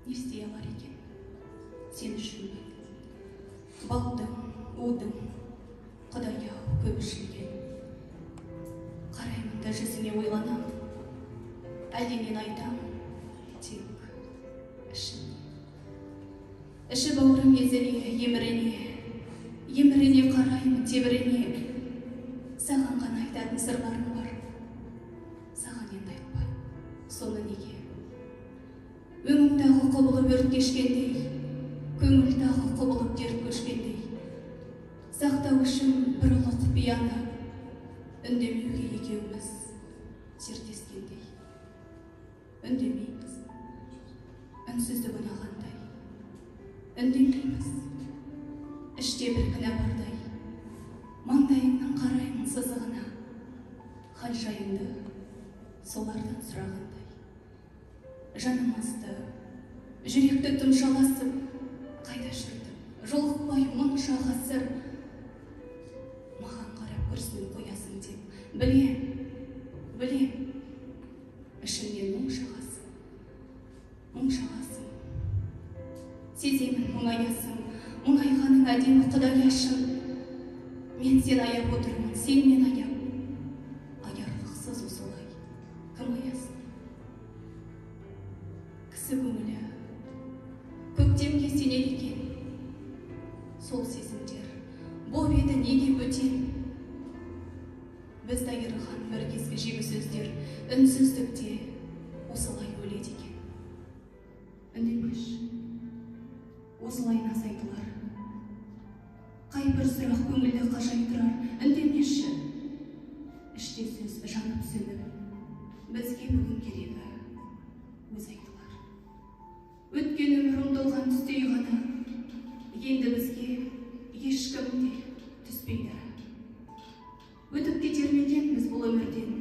істей алар екен. Сен үшін балдың, удың, Құдай-ау көп ішілген. Қараймын да жүзіңе ойланам, әлденен айтам, тек ішіне. Іші бауырым езіне, емірене қараймын тебірене. Саған ғана айтатын сырларым бар, саған енді айтпай, соны неге? Өңімдағы құбылып өрт кешкендей, көңілдағы құбылып дерт көшкендей. Сақтау үшін бір ұлы құпияны, үндемеуге екеуміз зерттескендей. Үндемейміз, үнсіздік ұнағандай. Үндемейміз, іште бір кінә бардай. Маңдайыңнан қараймын сызығына, хал жайыңды солардан сұрағандай. Жанымызды, жүректі тұмшаласып, қайда жүрдім, жолықпай мұнша ғасыр. Маған қарап күрсініп қоясың деп, білем, ішімнен мұң шағасың. Сеземін мұңаясың, мұңайғаның әдемі құдаяшың. Мен сен аяп отырмын, сен мен аяп. Аярлықсыз осылай, кім аясын? Кісі көңілі көктемге сенеді екен. Сол сезімдер боп еді неге бөтен? Бізді айырған бір кезгі жегі сөздер үнсіздікте осылай өледі екен. Үндемеш, осылай наз айтылар. Қай бір сұрақ көңілді қажай тұрар, үндемеші. Іште сөз жанып сөніп, бізге бүгін керегі өз айтылар. Өткен өмір ұмтылған түстей ғана, енді бізге ешкім де түспейді. Өтіп кетер ме екенбіз бұл өмірден?